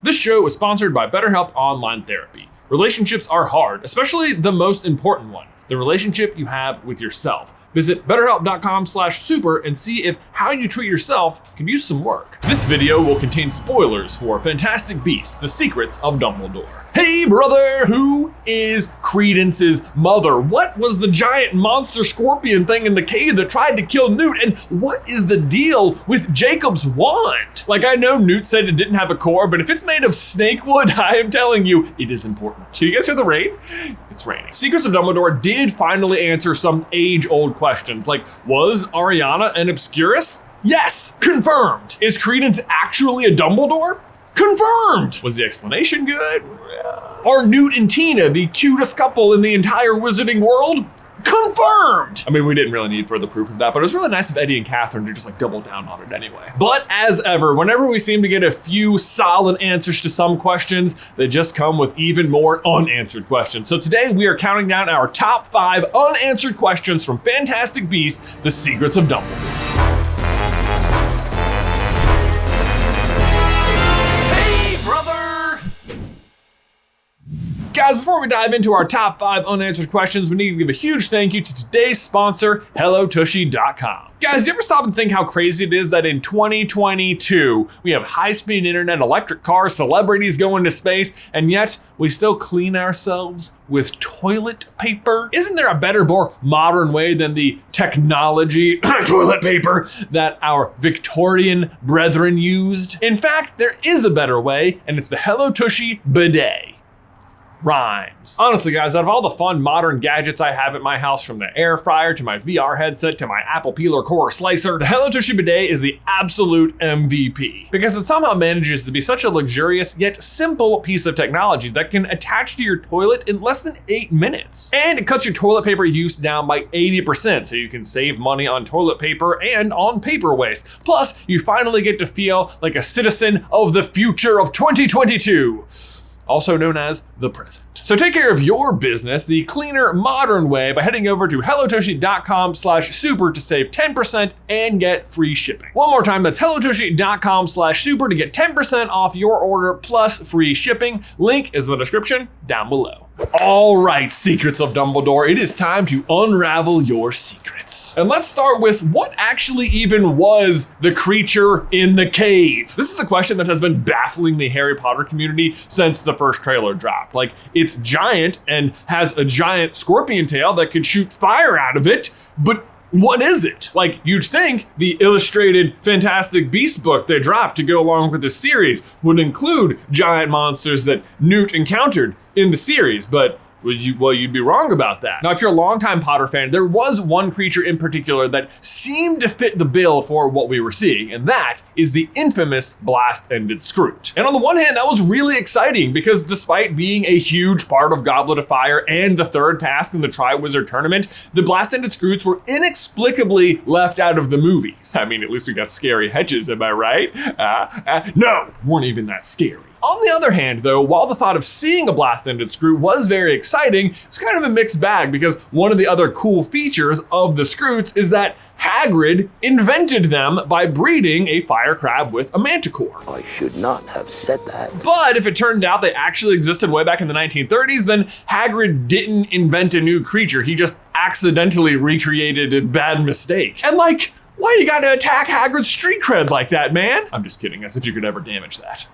This show is sponsored by BetterHelp Online Therapy. Relationships are hard, especially the most important one, the relationship you have with yourself. Visit betterhelp.com/super and see if how you treat yourself can use some work. This video will contain spoilers for Fantastic Beasts: The Secrets of Dumbledore. Hey brother, who is Credence's mother? What was the giant monster scorpion thing in the cave that tried to kill Newt? And what is the deal with Jacob's wand? Like, I know Newt said it didn't have a core, but if it's made of snake wood, I am telling you, it is important. Do you guys hear the rain? It's raining. Secrets of Dumbledore did finally answer some age-old questions, like, was Ariana an Obscurus? Yes, confirmed. Is Credence actually a Dumbledore? Confirmed! Was the explanation good? Are Newt and Tina the cutest couple in the entire wizarding world? Confirmed! I mean, we didn't really need further proof of that, but it was really nice of Eddie and Catherine to just double down on it anyway. But as ever, whenever we seem to get a few solid answers to some questions, they just come with even more unanswered questions. So today we are counting down our top 5 unanswered questions from Fantastic Beasts: The Secrets of Dumbledore. Guys, before we dive into our top 5 unanswered questions, we need to give a huge thank you to today's sponsor, HelloTushy.com. Guys, you ever stop and think how crazy it is that in 2022, we have high-speed internet, electric cars, celebrities going to space, and yet we still clean ourselves with toilet paper? Isn't there a better, more modern way than the technology toilet paper that our Victorian brethren used? In fact, there is a better way, and it's the Hello Tushy bidet. Rhymes. Honestly, guys, out of all the fun modern gadgets I have at my house, from the air fryer to my VR headset to my apple peeler core slicer, the Hello Tushy bidet is the absolute MVP because it somehow manages to be such a luxurious yet simple piece of technology that can attach to your toilet in less than 8 minutes. And it cuts your toilet paper use down by 80%, so you can save money on toilet paper and on paper waste. Plus, you finally get to feel like a citizen of the future of 2022. Also known as the present. So take care of your business the cleaner, modern way by heading over to HelloTushy.com/super to save 10% and get free shipping. One more time, that's HelloTushy.com/super to get 10% off your order plus free shipping. Link is in the description down below. All right, Secrets of Dumbledore, it is time to unravel your secrets. And let's start with what actually even was the creature in the cave? This is a question that has been baffling the Harry Potter community since the first trailer dropped. Like, it's giant and has a giant scorpion tail that can shoot fire out of it, but what is it? Like, you'd think the illustrated Fantastic Beasts book they dropped to go along with the series would include giant monsters that Newt encountered in the series, but you'd be wrong about that. Now, if you're a longtime Potter fan, there was one creature in particular that seemed to fit the bill for what we were seeing, and that is the infamous Blast-Ended Scroot. And on the one hand, that was really exciting because despite being a huge part of Goblet of Fire and the third task in the Triwizard Tournament, the Blast-Ended Scroots were inexplicably left out of the movies. I mean, at least we got scary hedges, am I right? No, weren't even that scary. On the other hand, though, while the thought of seeing a Blast-Ended Scroot was very exciting, it's kind of a mixed bag because one of the other cool features of the Scroots is that Hagrid invented them by breeding a fire crab with a manticore. I should not have said that. But if it turned out they actually existed way back in the 1930s, then Hagrid didn't invent a new creature. He just accidentally recreated a bad mistake. And like, why you gotta attack Hagrid's street cred like that, man? I'm just kidding, as if you could ever damage that.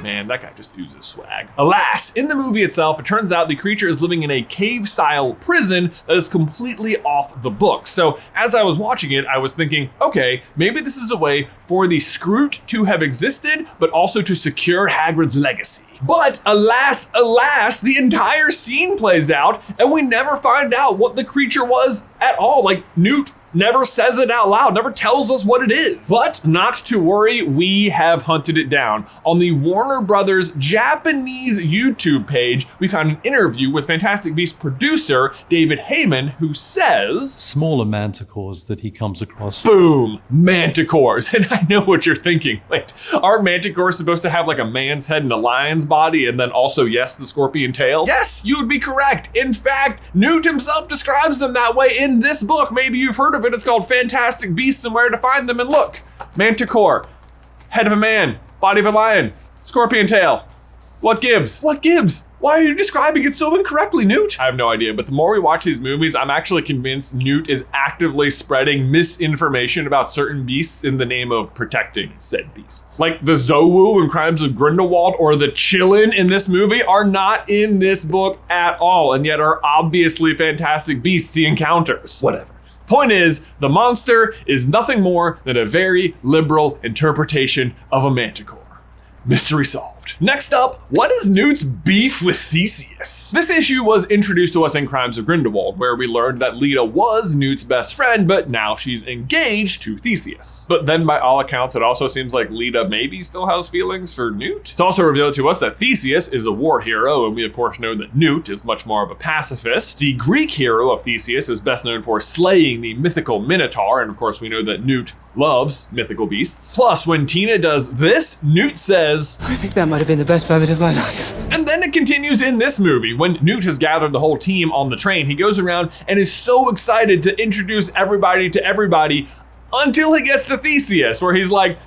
Man, that guy just oozes swag. Alas, in the movie itself, it turns out the creature is living in a cave-style prison that is completely off the books. So as I was watching it, I was thinking, okay, maybe this is a way for the Scroot to have existed, but also to secure Hagrid's legacy. But alas, the entire scene plays out and we never find out what the creature was at all. Like, Newt never says it out loud, never tells us what it is. But not to worry, we have hunted it down. On the Warner Brothers Japanese YouTube page, we found an interview with Fantastic Beasts producer David Heyman, who says, smaller manticores that he comes across. Boom, manticores. And I know what you're thinking. Wait, aren't manticores supposed to have like a man's head and a lion's body and then also, yes, the scorpion tail? Yes, you would be correct. In fact, Newt himself describes them that way in this book. Maybe you've heard of it. It's called Fantastic Beasts and Where to Find Them. And look, manticore, Head of a man, body of a lion, scorpion tail. What gives? What gives? Why are you describing it so incorrectly, Newt? I have no idea, but the more we watch these movies, I'm actually convinced Newt is actively spreading misinformation about certain beasts in the name of protecting said beasts. Like the Zowu in Crimes of Grindelwald or the Chillin in this movie are not in this book at all, and yet are obviously fantastic beasts he encounters. Whatever. Point is, the monster is nothing more than a very liberal interpretation of a manticore. Mystery solved. Next up, what is Newt's beef with Theseus? This issue was introduced to us in Crimes of Grindelwald, where we learned that Leda was Newt's best friend, but now she's engaged to Theseus. But then by all accounts, it also seems like Leda maybe still has feelings for Newt. It's also revealed to us that Theseus is a war hero, and we of course know that Newt is much more of a pacifist. The Greek hero of Theseus is best known for slaying the mythical Minotaur, and of course we know that Newt loves mythical beasts. Plus, when Tina does this, Newt says, I think that might have been the best moment of my life. And then it continues in this movie. When Newt has gathered the whole team on the train, he goes around and is so excited to introduce everybody to everybody until he gets to Theseus, where he's like,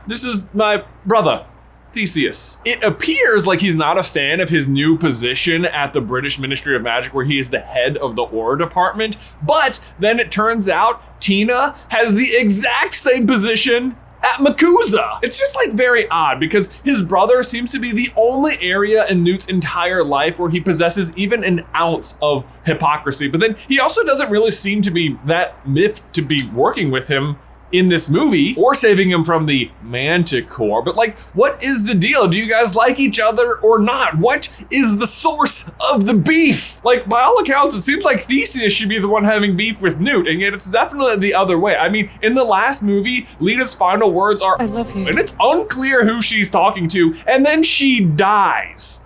this is my brother, Theseus. It appears like he's not a fan of his new position at the British Ministry of Magic, where he is the head of the Aura department, but then it turns out Tina has the exact same position at MACUSA. It's just like very odd because his brother seems to be the only area in Newt's entire life where he possesses even an ounce of hypocrisy. But then he also doesn't really seem to be that miffed to be working with him in this movie or saving him from the manticore. But like, what is the deal? Do you guys like each other or not? What is the source of the beef? Like, by all accounts, it seems like Theseus should be the one having beef with Newt, and yet it's definitely the other way. I mean, in the last movie, Leda's final words are, I love you. and it's unclear who she's talking to, and then she dies.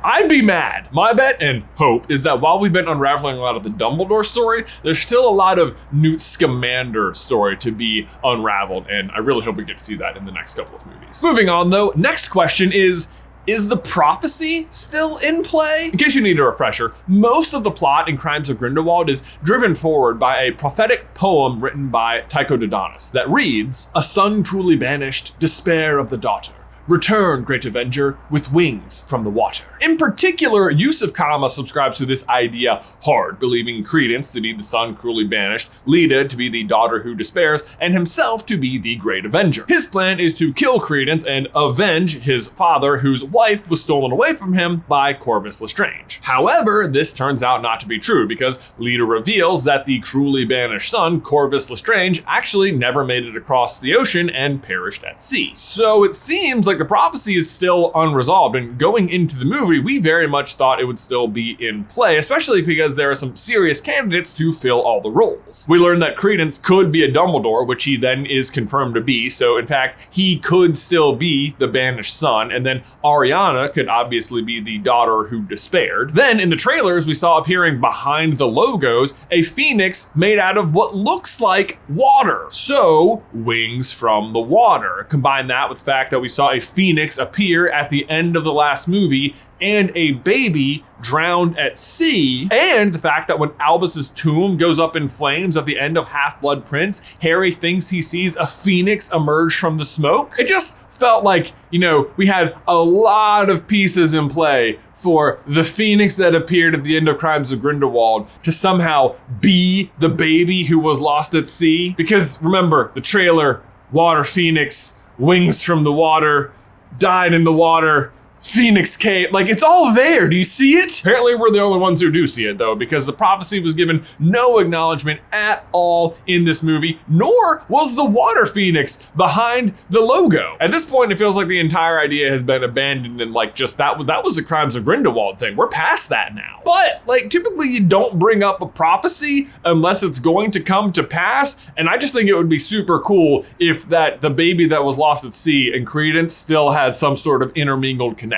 I'd be mad. My bet and hope is that while we've been unraveling a lot of the Dumbledore story, there's still a lot of Newt Scamander story to be unraveled, and I really hope we get to see that in the next couple of movies. Moving on though, next question is the prophecy still in play? In case you need a refresher, most of the plot in Crimes of Grindelwald is driven forward by a prophetic poem written by Tycho Dodonus that reads, "A son cruelly banished, despair of the daughter. Return, great avenger, with wings from the water." In particular, Yusuf Kama subscribes to this idea hard, believing Credence to be the son cruelly banished, Leda to be the daughter who despairs, and himself to be the great avenger. His plan is to kill Credence and avenge his father, whose wife was stolen away from him by Corvus Lestrange. However, this turns out not to be true because Leda reveals that the cruelly banished son, Corvus Lestrange, actually never made it across the ocean and perished at sea. So it seems like the prophecy is still unresolved, and going into the movie, we very much thought it would still be in play, especially because there are some serious candidates to fill all the roles. We learned that Credence could be a Dumbledore, which he then is confirmed to be, so in fact, he could still be the banished son, and then Ariana could obviously be the daughter who despaired. Then in the trailers, we saw appearing behind the logos a phoenix made out of what looks like water. So, wings from the water. Combine that with the fact that we saw a phoenix appear at the end of the last movie and a baby drowned at sea, and the fact that when Albus's tomb goes up in flames at the end of Half-Blood Prince, Harry thinks he sees a phoenix emerge from the smoke. It just felt like, we had a lot of pieces in play for the phoenix that appeared at the end of Crimes of Grindelwald to somehow be the baby who was lost at sea. Because remember, the trailer, water phoenix, wings from the water, died in the water, Phoenix cave, like it's all there. Do you see it? Apparently we're the only ones who do see it though, because the prophecy was given no acknowledgement at all in this movie, nor was the water phoenix behind the logo. At this point, it feels like the entire idea has been abandoned and like just that was the Crimes of Grindelwald thing. We're past that now. But like typically you don't bring up a prophecy unless it's going to come to pass. And I just think it would be super cool if the baby that was lost at sea and Credence still had some sort of intermingled connection.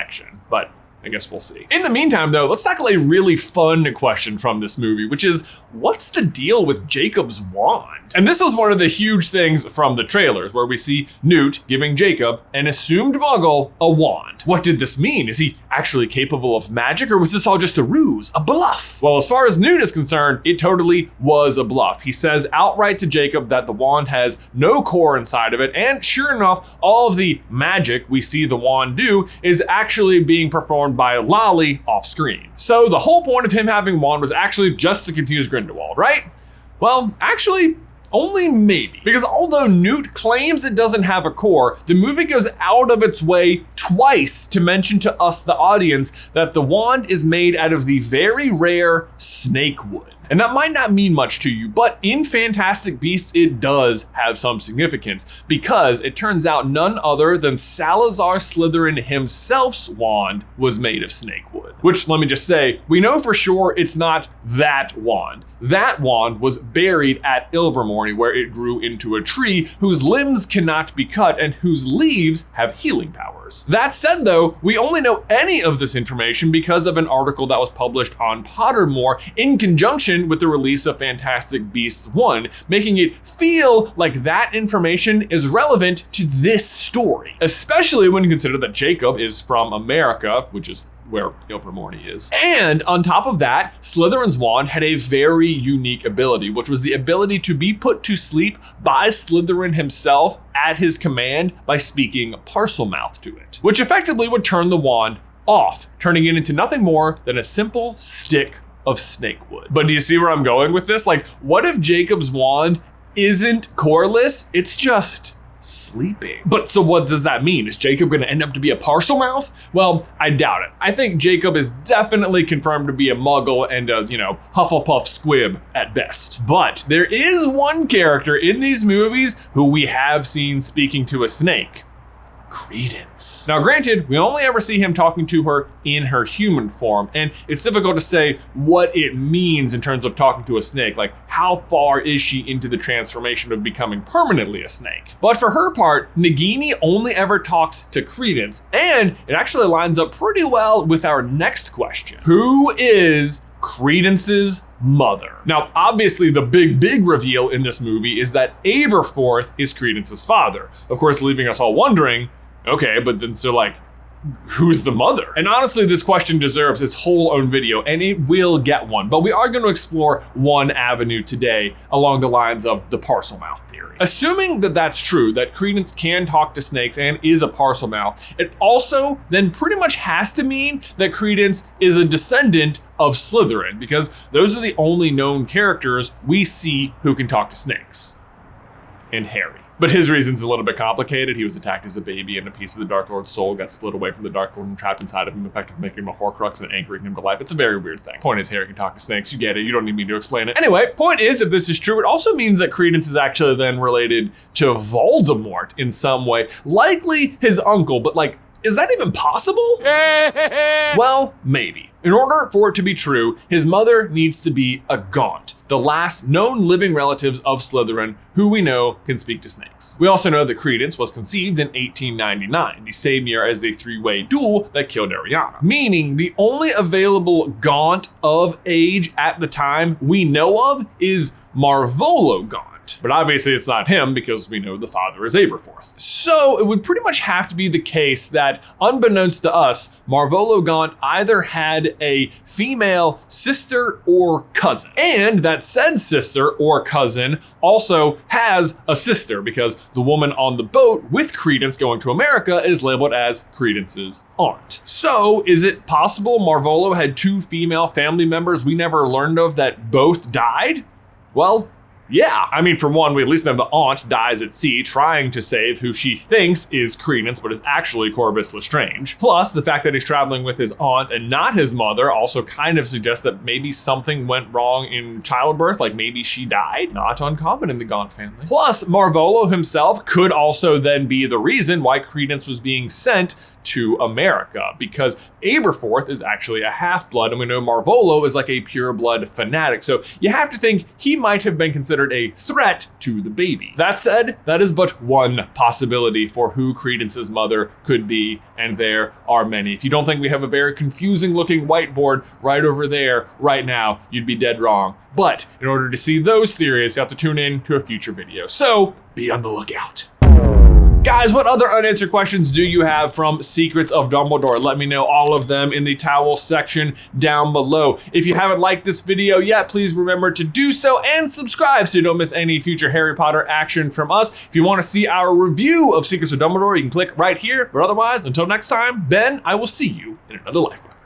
But I guess we'll see. In the meantime, though, let's tackle a really fun question from this movie, which is, what's the deal with Jacob's wand? And this was one of the huge things from the trailers, where we see Newt giving Jacob, an assumed muggle, a wand. What did this mean? Is he actually capable of magic, or was this all just a ruse, a bluff? Well, as far as Newt is concerned, it totally was a bluff. He says outright to Jacob that the wand has no core inside of it, and sure enough, all of the magic we see the wand do is actually being performed by Lolly off screen. So the whole point of him having a wand was actually just to confuse Grindelwald, right? Well, actually, only maybe. Because although Newt claims it doesn't have a core, the movie goes out of its way twice to mention to us, the audience, that the wand is made out of the very rare snake wood. And that might not mean much to you, but in Fantastic Beasts, it does have some significance, because it turns out none other than Salazar Slytherin himself's wand was made of snake wood. Which, let me just say, we know for sure it's not that wand. That wand was buried at Ilvermorny, where it grew into a tree whose limbs cannot be cut and whose leaves have healing powers. That said, though, we only know any of this information because of an article that was published on Pottermore in conjunction with the release of Fantastic Beasts 1, making it feel like that information is relevant to this story, especially when you consider that Jacob is from America, which is where Ilvermorny is. And on top of that, Slytherin's wand had a very unique ability, which was the ability to be put to sleep by Slytherin himself at his command by speaking Parselmouth to it, which effectively would turn the wand off, turning it into nothing more than a simple stick of snake wood. But do you see where I'm going with this? Like, what if Jacob's wand isn't coreless? It's just sleeping. But so what does that mean? Is Jacob going to end up to be a Parselmouth? Well, I doubt it. I think Jacob is definitely confirmed to be a muggle and a, Hufflepuff squib at best. But there is one character in these movies who we have seen speaking to a snake. Credence. Now granted, we only ever see him talking to her in her human form, and it's difficult to say what it means in terms of talking to a snake, like how far is she into the transformation of becoming permanently a snake. But for her part, Nagini only ever talks to Credence, and it actually lines up pretty well with our next question. Who is Credence's mother? Now, obviously the big reveal in this movie is that Aberforth is Credence's father, of course leaving us all wondering, okay, but then so like, who's the mother? And honestly, this question deserves its whole own video, and it will get one, but we are going to explore one avenue today along the lines of the Parselmouth theory. Assuming that that's true, that Credence can talk to snakes and is a Parselmouth, it also then pretty much has to mean that Credence is a descendant of Slytherin, because those are the only known characters we see who can talk to snakes. And Harry. But his reason's a little bit complicated. He was attacked as a baby, and a piece of the Dark Lord's soul got split away from the Dark Lord and trapped inside of him, effectively making him a Horcrux and anchoring him to life. It's a very weird thing. Point is, Harry can talk to snakes. You get it. You don't need me to explain it. Anyway, point is, if this is true, it also means that Credence is actually then related to Voldemort in some way. Likely his uncle, but like, is that even possible? Well, maybe. In order for it to be true, his mother needs to be a Gaunt, the last known living relatives of Slytherin who we know can speak to snakes. We also know that Credence was conceived in 1899, the same year as the three-way duel that killed Ariana, meaning the only available Gaunt of age at the time we know of is Marvolo Gaunt. But obviously it's not him, because we know the father is Aberforth. So it would pretty much have to be the case that, unbeknownst to us, Marvolo Gaunt either had a female sister or cousin. And that said sister or cousin also has a sister, because the woman on the boat with Credence going to America is labeled as Credence's aunt. So is it possible Marvolo had two female family members we never learned of that both died? Well, yeah, I mean, for one, we at least know the aunt dies at sea trying to save who she thinks is Credence, but is actually Corvus Lestrange. Plus, the fact that he's traveling with his aunt and not his mother also kind of suggests that maybe something went wrong in childbirth, like maybe she died. Not uncommon in the Gaunt family. Plus, Marvolo himself could also then be the reason why Credence was being sent to America, because Aberforth is actually a half-blood, and we know Marvolo is like a pure-blood fanatic, so you have to think he might have been considered considered a threat to the baby. That said, that is but one possibility for who Credence's mother could be, and there are many. If you don't think we have a very confusing looking whiteboard right over there right now, you'd be dead wrong. But in order to see those theories, you have to tune in to a future video. So be on the lookout. Guys, what other unanswered questions do you have from Secrets of Dumbledore? Let me know all of them in the towel section down below. If you haven't liked this video yet, please remember to do so and subscribe so you don't miss any future Harry Potter action from us. If you want to see our review of Secrets of Dumbledore, you can click right here. But otherwise, until next time, Ben, I will see you in another life.